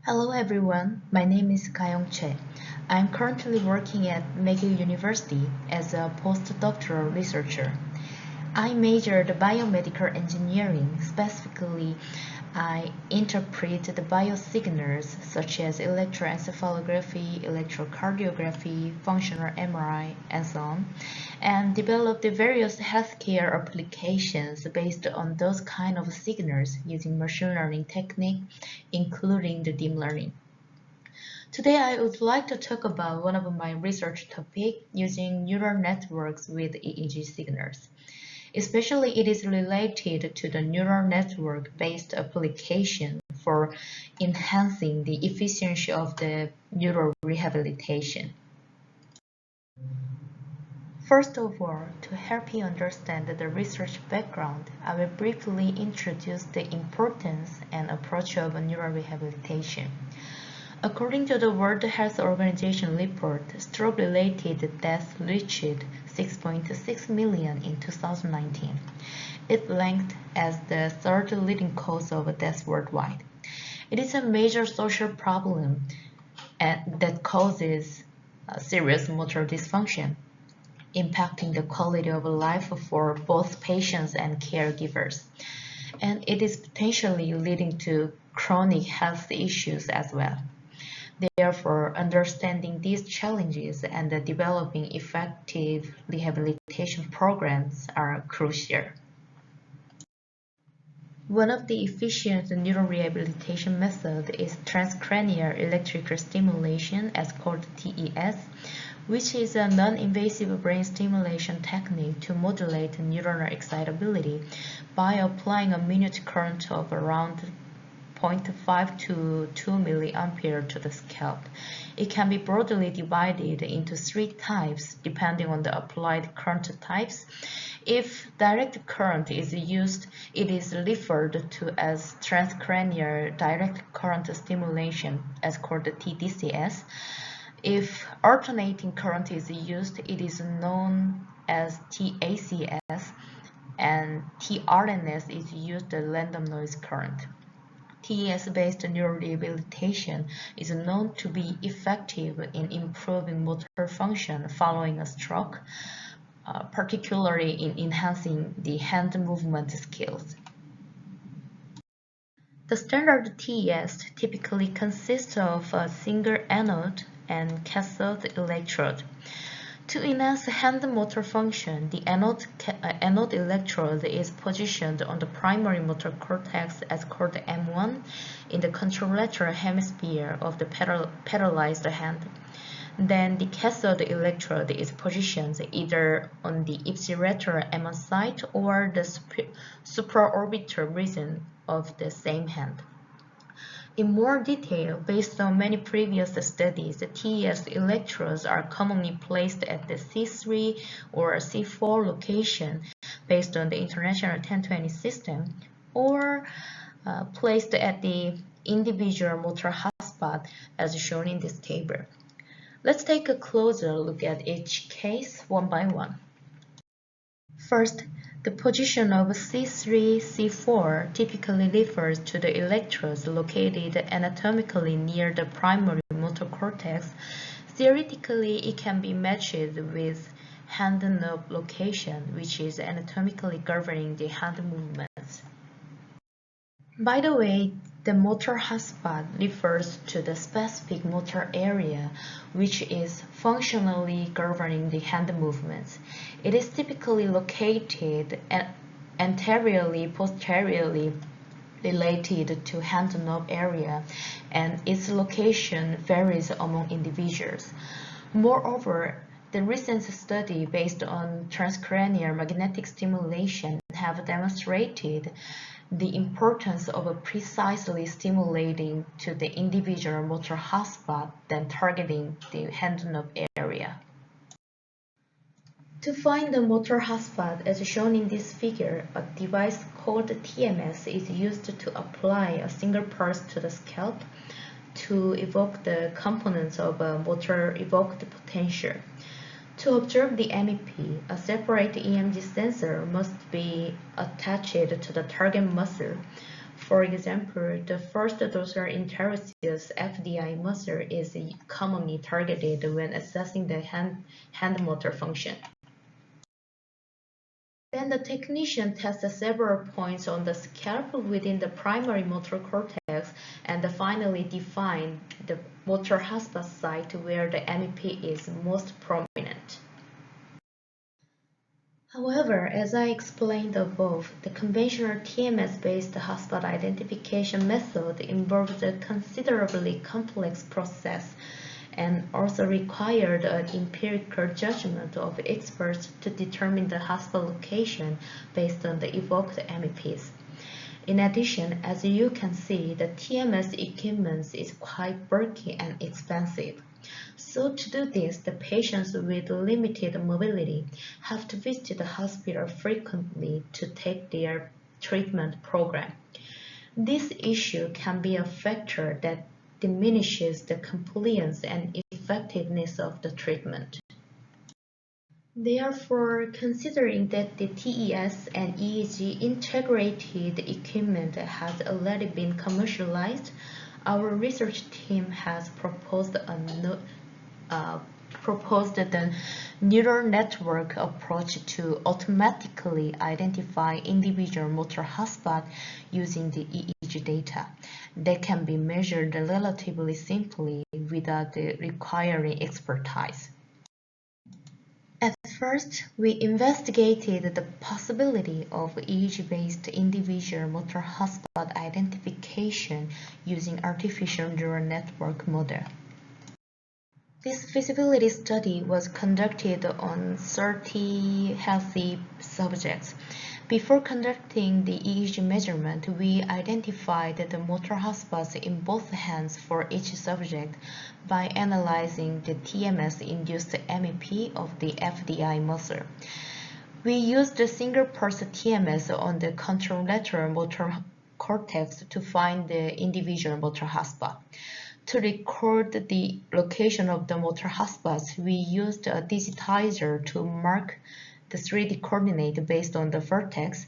Hello everyone, my name is Choi. I'm currently working at McGill University as a postdoctoral researcher. I majored biomedical engineering. Specifically, I interpret the biosignals such as electroencephalography, electrocardiography, functional MRI, and so on, and develop the various healthcare applications based on those kind of signals using machine learning technique, including the deep learning. Today, I would like to talk about one of my research topics using neural networks with EEG signals. Especially it is related to the neural network-based application for enhancing the efficiency of the neural rehabilitation. First of all, to help you understand the research background, I will briefly introduce the importance and approach of neural rehabilitation. According to the World Health Organization report, stroke-related deaths reached 6.6 million in 2019. It ranked as the third leading cause of death worldwide. It is a major social problem that causes serious motor dysfunction, impacting the quality of life for both patients and caregivers. And it is potentially leading to chronic health issues as well. Therefore, understanding these challenges and developing effective rehabilitation programs are crucial. One of the efficient neural rehabilitation methods is transcranial electrical stimulation, as called TES, which is a non-invasive brain stimulation technique to modulate neuronal excitability by applying a minute current of around 0.5 to 2 milliampere to the scalp. It can be broadly divided into three types depending on the applied current types. If direct current is used, it is referred to as transcranial direct current stimulation, as called TDCS. If alternating current is used, it is known as TACS, and TRNS is used as random noise current. TES-based neural rehabilitation is known to be effective in improving motor function following a stroke, particularly in enhancing the hand movement skills. The standard TES typically consists of a single anode and cathode electrode. To enhance hand motor function, the anode electrode is positioned on the primary motor cortex, as called M1, in the contralateral hemisphere of the paralyzed hand. Then the cathode electrode is positioned either on the ipsilateral M1 site or the supraorbital region of the same hand. In more detail, based on many previous studies, the TES electrodes are commonly placed at the C3 or C4 location based on the International 1020 system, or placed at the individual motor hotspot as shown in this table. Let's take a closer look at each case one by one. First, the position of C3, C4 typically refers to the electrodes located anatomically near the primary motor cortex. Theoretically, it can be matched with hand knob location, which is anatomically governing the hand movements. By the way, the motor hotspot refers to the specific motor area which is functionally governing the hand movements. It is typically located anteriorly, posteriorly related to hand knob area, and its location varies among individuals. Moreover, the recent study based on transcranial magnetic stimulation have demonstrated the importance of precisely stimulating to the individual motor hotspot than targeting the hand knob area. To find the motor hotspot, as shown in this figure, a device called TMS is used to apply a single pulse to the scalp to evoke the components of a motor evoked potential. To observe the MEP, a separate EMG sensor must be attached to the target muscle For example, the first dorsal interosseous FDI muscle is commonly targeted when assessing the hand motor function. Then the technician tests several points on the scalp within the primary motor cortex and finally define the motor hotspot site where the MEP is most prominent. However, as I explained above, the conventional TMS-based hotspot identification method involves a considerably complex process and also required an empirical judgment of experts to determine the hotspot location based on the evoked MEPs. In addition, as you can see, the TMS equipment is quite bulky and expensive. So to do this, the patients with limited mobility have to visit the hospital frequently to take their treatment program. This issue can be a factor that diminishes the compliance and effectiveness of the treatment. Therefore, considering that the TES and EEG integrated equipment has already been commercialized, our research team has proposed the neural network approach to automatically identify individual motor hotspot using the EEG data that can be measured relatively simply without requiring expertise. At first, we investigated the possibility of EEG-based individual motor hotspot identification using artificial neural network model. This feasibility study was conducted on 30 healthy subjects. Before conducting the EEG measurement, we identified the motor hotspots in both hands for each subject by analyzing the TMS-induced MEP of the FDI muscle. We used the single-pulse TMS on the contralateral motor cortex to find the individual motor hotspot. To record the location of the motor hotspots, we used a digitizer to mark the 3D coordinate based on the vertex.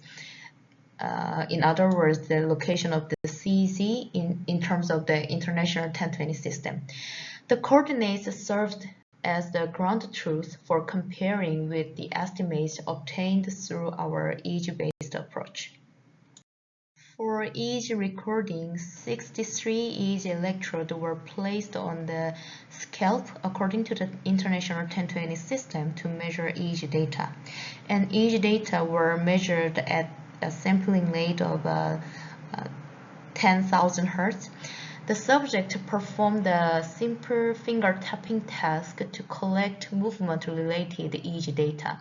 In other words, the location of the CZ in terms of the International 1020 system. The coordinates served as the ground truth for comparing with the estimates obtained through our EEG-based approach. For EEG recording, 63 EEG electrodes were placed on the scalp according to the International 1020 system to measure EEG data. And EEG data were measured at a sampling rate of 10,000 Hz. The subject performed a simple finger tapping task to collect movement-related EEG data.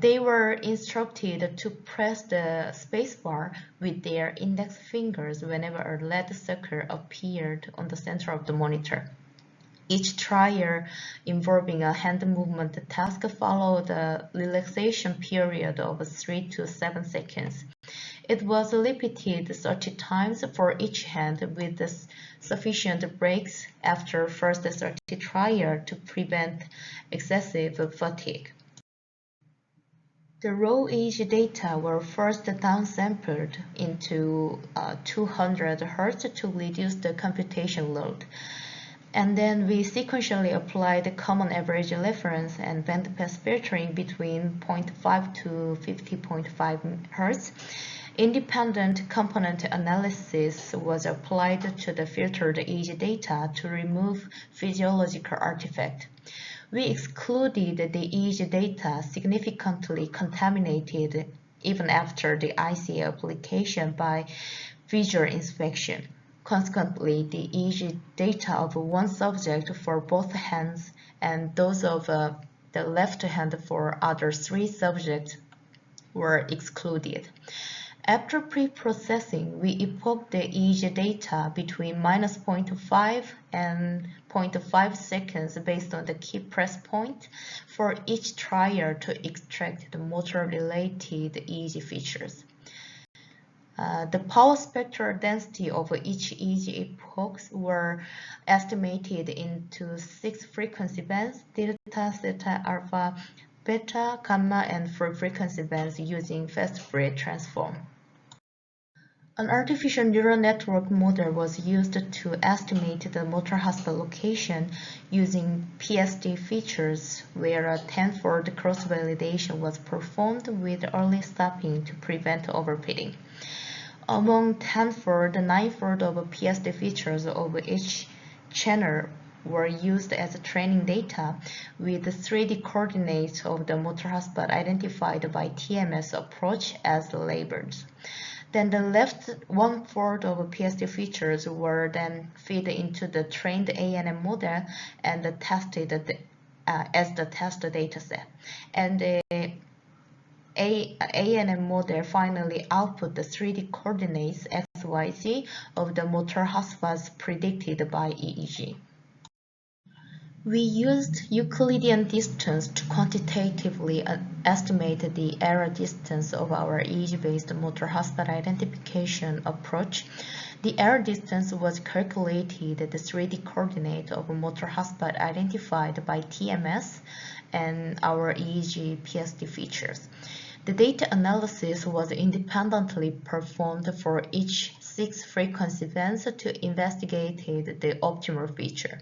They were instructed to press the spacebar with their index fingers whenever a red circle appeared on the center of the monitor. Each trial involving a hand movement task followed a relaxation period of 3 to 7 seconds. It was repeated 30 times for each hand with sufficient breaks after first 30 trial to prevent excessive fatigue. The raw EEG data were first downsampled into 200 Hz to reduce the computation load. And then we sequentially applied the common average reference and bandpass filtering between 0.5 to 50.5 Hz. Independent component analysis was applied to the filtered EEG data to remove physiological artifacts. We excluded the EEG data significantly contaminated even after the ICA application by visual inspection. Consequently, the EEG data of one subject for both hands and those of the left hand for other 3 subjects were excluded. After pre-processing, we epoch the EEG data between -0.5 and 0.5 seconds based on the key press point for each trial to extract the motor-related EEG features. The power spectral density of each EEG epochs were estimated into 6 frequency bands: delta, theta, alpha, beta, gamma, and full frequency bands using fast Fourier transform. An artificial neural network model was used to estimate the motor hotspot location using PSD features, where a tenfold cross-validation was performed with early stopping to prevent overfitting. Among tenfold, ninefold of PSD features of each channel were used as training data, with the 3D coordinates of the motor hotspot identified by TMS approach as labels. Then the left one-fourth of PSD features were then fed into the trained ANN model and tested as the test dataset. And the ANN model finally output the 3D coordinates XYZ of the motor hotspots predicted by EEG. We used Euclidean distance to quantitatively estimate the error distance of our EEG-based motor hotspot identification approach. The error distance was calculated the 3D coordinate of a motor hotspot identified by TMS and our EEG PSD features. The data analysis was independently performed for each 6 frequency bands to investigate the optimal feature.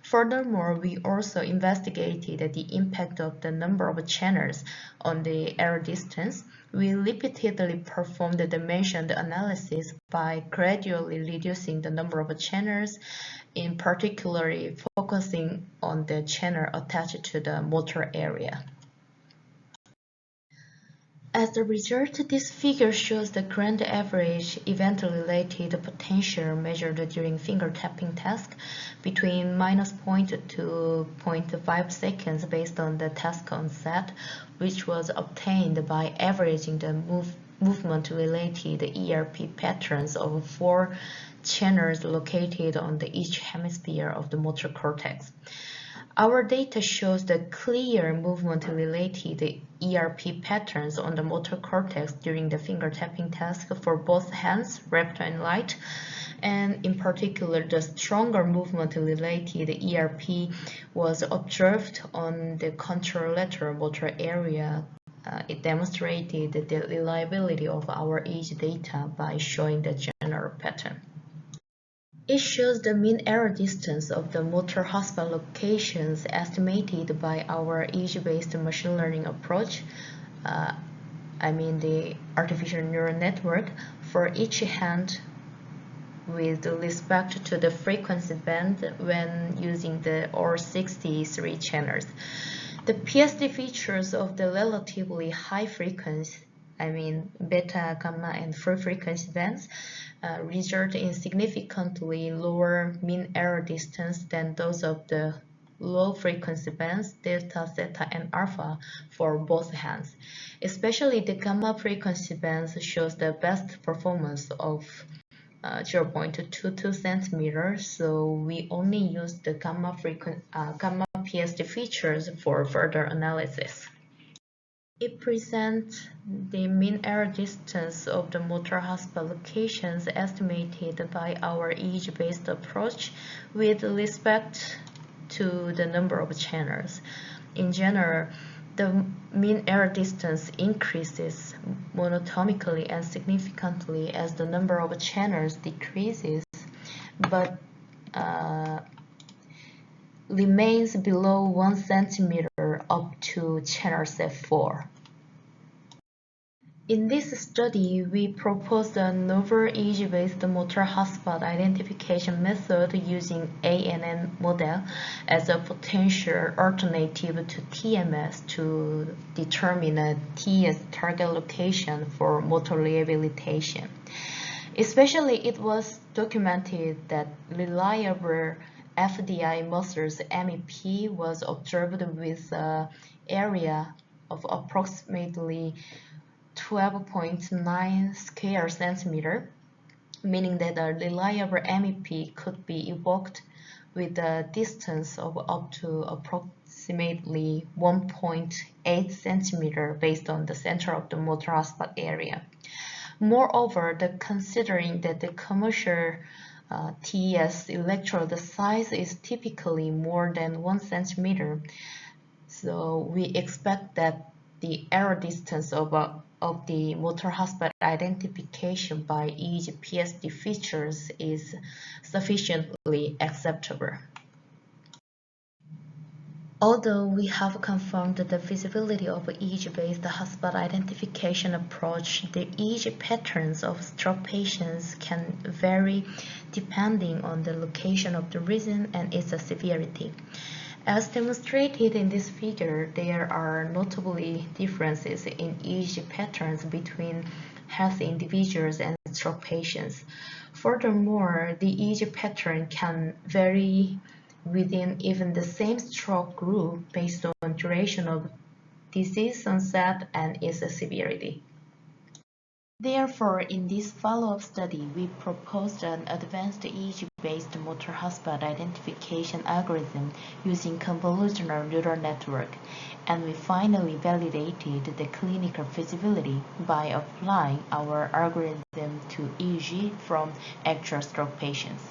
Furthermore, we also investigated the impact of the number of channels on the error distance. We repeatedly performed the mentioned analysis by gradually reducing the number of channels, in particular focusing on the channel attached to the motor area. As a result, this figure shows the grand average event-related potential measured during finger tapping task between -0.2 to 0.5 seconds based on the task onset, which was obtained by averaging the movement-related ERP patterns of 4 channels located on each hemisphere of the motor cortex. Our data shows the clear movement-related ERP patterns on the motor cortex during the finger tapping task for both hands, left and right, and in particular, the stronger movement-related ERP was observed on the contralateral motor area. It demonstrated the reliability of our EEG data by showing the general pattern. It shows the mean error distance of the motor hotspot locations estimated by our EEG-based machine learning approach, the artificial neural network, for each hand with respect to the frequency band when using all 63 channels. The PSD features of the relatively high frequency, beta, gamma, and full frequency bands result in significantly lower mean error distance than those of the low frequency bands, delta, zeta, and alpha for both hands. Especially the gamma frequency bands shows the best performance of 0.22 centimeters, so we only use the gamma PSD features for further analysis. It presents the mean error distance of the motor hotspot locations estimated by our EEG-based approach with respect to the number of channels. In general, the mean error distance increases monotonically and significantly as the number of channels decreases, but remains below 1 centimeter up to channel set 4. In this study, we proposed a novel EEG-based motor hotspot identification method using ANN model as a potential alternative to TMS to determine a TS target location for motor rehabilitation. Especially, it was documented that reliable FDI muscles MEP was observed with an area of approximately 12.9 square centimeter, meaning that a reliable MEP could be evoked with a distance of up to approximately 1.8 centimeter based on the center of the motor hotspot area. Moreover, considering that the commercial TES electrode size is typically more than 1 centimeter, so we expect that the error distance of of the motor hotspot identification by EEG PSD features is sufficiently acceptable. Although we have confirmed the feasibility of EEG-based hotspot identification approach, the EEG patterns of stroke patients can vary depending on the location of the region and its severity. As demonstrated in this figure, there are notably differences in EEG patterns between healthy individuals and stroke patients. Furthermore, the EEG pattern can vary within even the same stroke group based on duration of disease onset and its severity. Therefore, in this follow-up study, we proposed an advanced EEG-based motor hotspot identification algorithm using convolutional neural network, and we finally validated the clinical feasibility by applying our algorithm to EEG from actual stroke patients.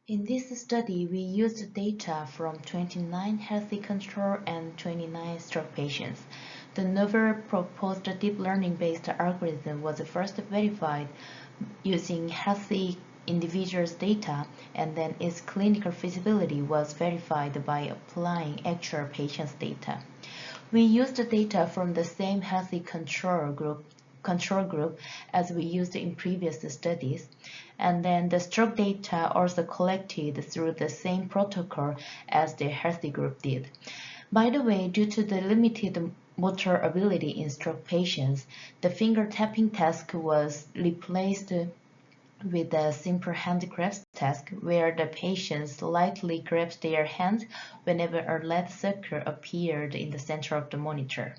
In this study, we used data from 29 healthy control and 29 stroke patients. The novel proposed deep learning-based algorithm was first verified using healthy individuals' data, and then its clinical feasibility was verified by applying actual patients' data. We used data from the same healthy control group as we used in previous studies, and then the stroke data also collected through the same protocol as the healthy group did. By the way, due to the limited motor ability in stroke patients, the finger tapping task was replaced with a simple hand grasp task where the patients lightly grabbed their hand whenever a red circle appeared in the center of the monitor.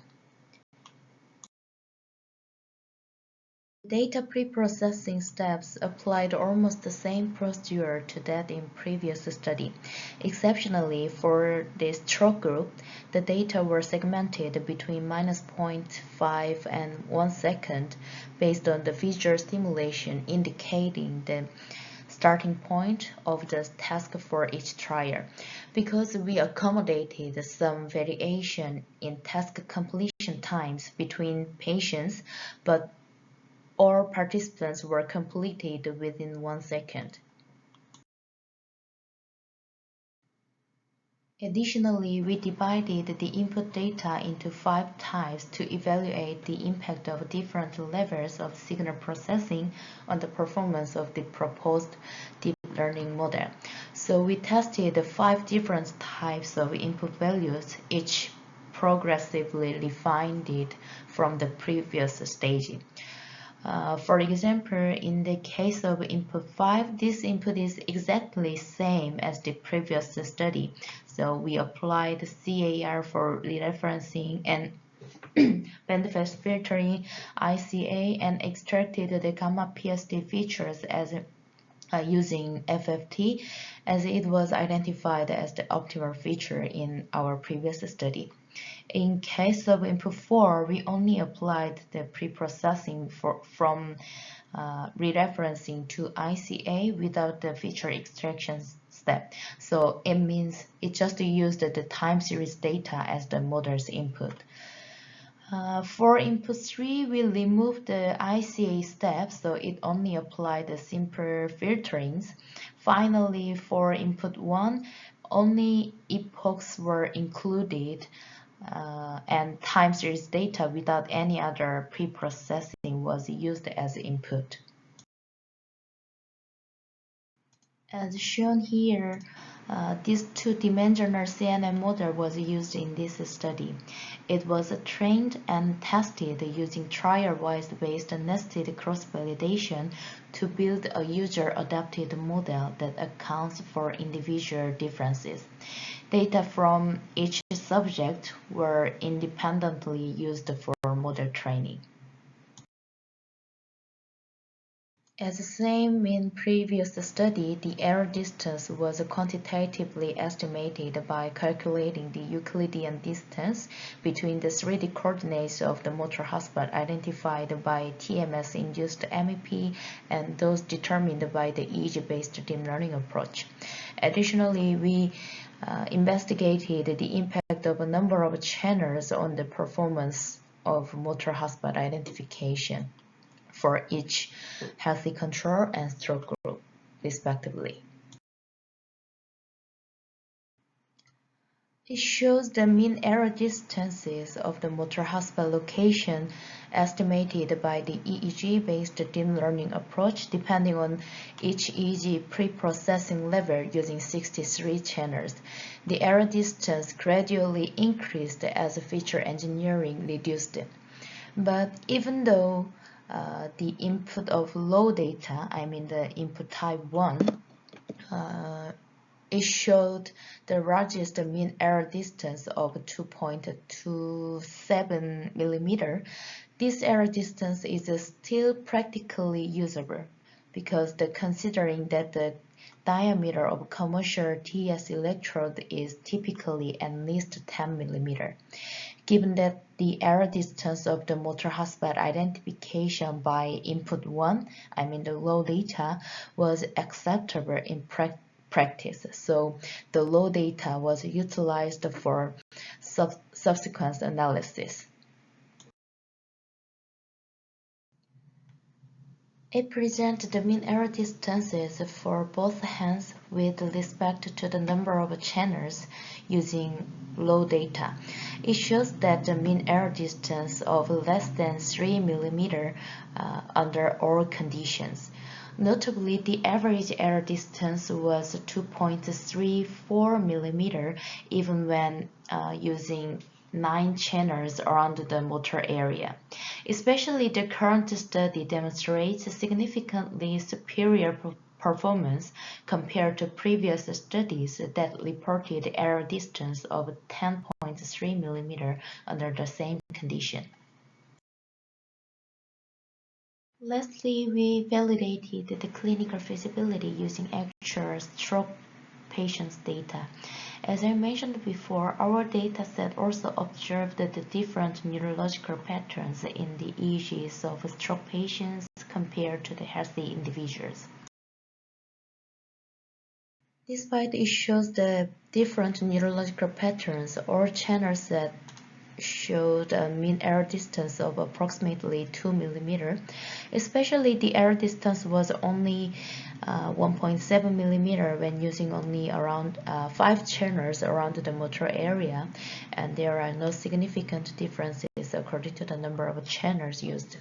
Data pre-processing steps applied almost the same procedure to that in previous study. Exceptionally, for the stroke group, the data were segmented between -0.5 and 1 second based on the visual stimulation, indicating the starting point of the task for each trial. Because we accommodated some variation in task completion times between patients, but all participants were completed within 1 second. Additionally, we divided the input data into 5 types to evaluate the impact of different levels of signal processing on the performance of the proposed deep learning model. So we tested 5 different types of input values, each progressively refined from the previous stage. For example, in the case of input 5, this input is exactly same as the previous study. So we applied CAR for rereferencing and bandpass filtering, ICA, and extracted the gamma PSD features as using FFT, as it was identified as the optimal feature in our previous study. In case of input 4, we only applied the pre-processing from rereferencing to ICA without the feature extraction step. So it means it just used the time series data as the model's input. For input 3, we removed the ICA step, so it only applied the simple filterings. Finally, for input 1, only epochs were included, and time series data without any other pre-processing was used as input. As shown here, this two-dimensional CNN model was used in this study. It was trained and tested using trial-wise based nested cross-validation to build a user-adapted model that accounts for individual differences. Data from each subject were independently used for model training. As same in previous study, the error distance was quantitatively estimated by calculating the Euclidean distance between the 3D coordinates of the motor hotspot identified by TMS-induced MEP and those determined by the EEG-based deep learning approach. Additionally, we investigated the impact of a number of channels on the performance of motor hotspot identification for each healthy control and stroke group, respectively. It shows the mean error distances of the motor hotspot location estimated by the EEG-based deep learning approach depending on each EEG pre-processing level using 63 channels. The error distance gradually increased as feature engineering reduced it. But even though the input of low data, I mean the input type 1, it showed the largest mean error distance of 2.27 millimeter. This error distance is still practically usable because considering that the diameter of commercial TES electrode is typically at least 10 millimeter. Given that the error distance of the motor hotspot identification by input 1, I mean the low data, was acceptable in practice. So the low data was utilized for subsequent analysis. It presents the mean error distances for both hands with respect to the number of channels using low data. It shows that the mean error distance of less than 3 millimeter under all conditions. Notably, the average error distance was 2.34 millimeter even when using 9 channels around the motor area. Especially the current study demonstrates significantly superior performance compared to previous studies that reported error distance of 10.3 millimeter under the same condition. Lastly, we validated the clinical feasibility using actual stroke patients' data. As I mentioned before, our dataset also observed the different neurological patterns in the EEGs of stroke patients compared to the healthy individuals. Despite it shows the different neurological patterns, all channels that showed a mean error distance of approximately 2 millimeter. Especially the error distance was only 1.7 millimeter when using only around 5 channels around the motor area, and there are no significant differences according to the number of channels used.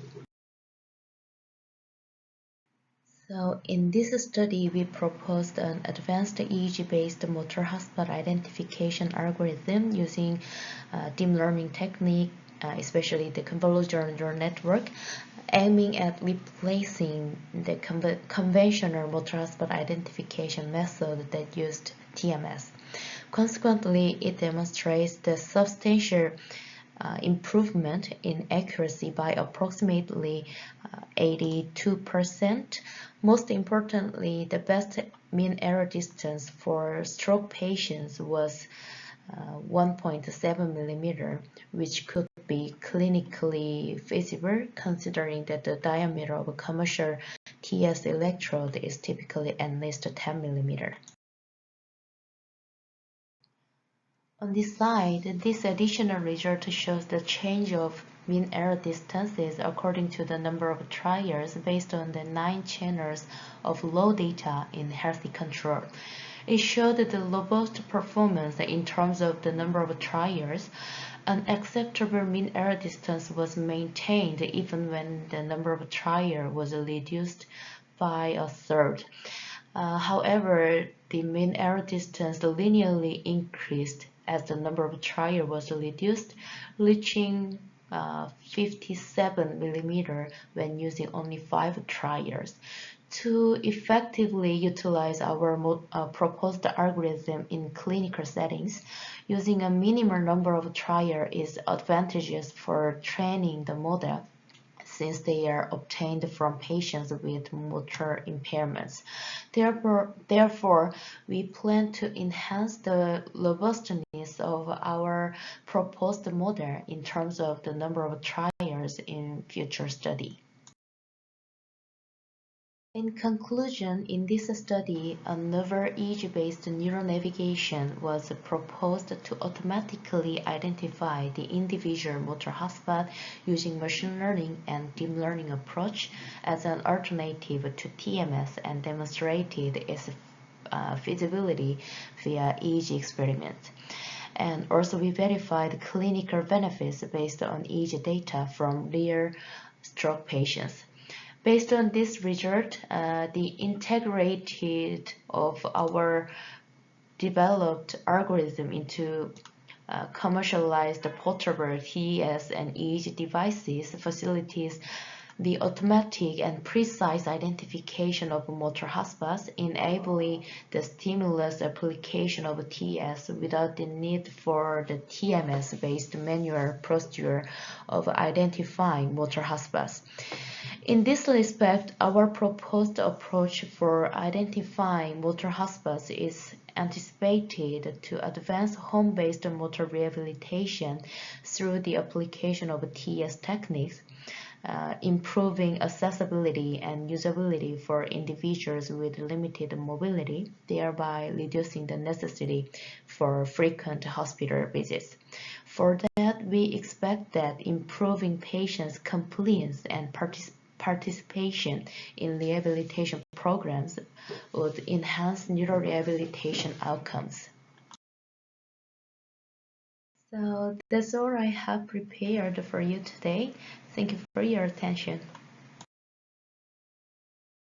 So in this study, we proposed an advanced EEG-based motor hotspot identification algorithm using deep learning technique, especially the convolutional neural network, aiming at replacing the conventional motor hotspot identification method that used TMS. Consequently, it demonstrates the substantial improvement in accuracy by approximately 82%. Most importantly, the best mean error distance for stroke patients was 1.7 millimeter, which could be clinically feasible considering that the diameter of a commercial TS electrode is typically at least 10 millimeter. On this slide, this additional result shows the change of mean error distances according to the number of trials based on the 9 channels of low data in healthy control. It showed the robust performance in terms of the number of trials. An acceptable mean error distance was maintained even when the number of trials was reduced by a third. However, the mean error distance linearly increased as the number of trials was reduced, reaching 57 millimeter when using only 5 trials. To effectively utilize our proposed algorithm in clinical settings, using a minimal number of trials is advantageous for training the model, since they are obtained from patients with motor impairments. Therefore, we plan to enhance the robustness of our proposed model in terms of the number of trials in future study. In conclusion, in this study, a novel EEG-based neuronavigation was proposed to automatically identify the individual motor hotspot using machine learning and deep learning approach as an alternative to TMS and demonstrated its feasibility via EEG experiments. And also we verified clinical benefits based on EEG data from real stroke patients. Based on this result, the integrated of our developed algorithm into commercialized portable TES and EEG devices facilitates the automatic and precise identification of motor hotspots, enabling the stimulus application of TES without the need for the TMS-based manual procedure of identifying motor hotspots. In this respect, our proposed approach for identifying motor hotspots is anticipated to advance home-based motor rehabilitation through the application of TES techniques, improving accessibility and usability for individuals with limited mobility, thereby reducing the necessity for frequent hospital visits. For that, we expect that improving patients' compliance and participation in rehabilitation programs would enhance neurorehabilitation outcomes. So that's all I have prepared for you today. Thank you for your attention.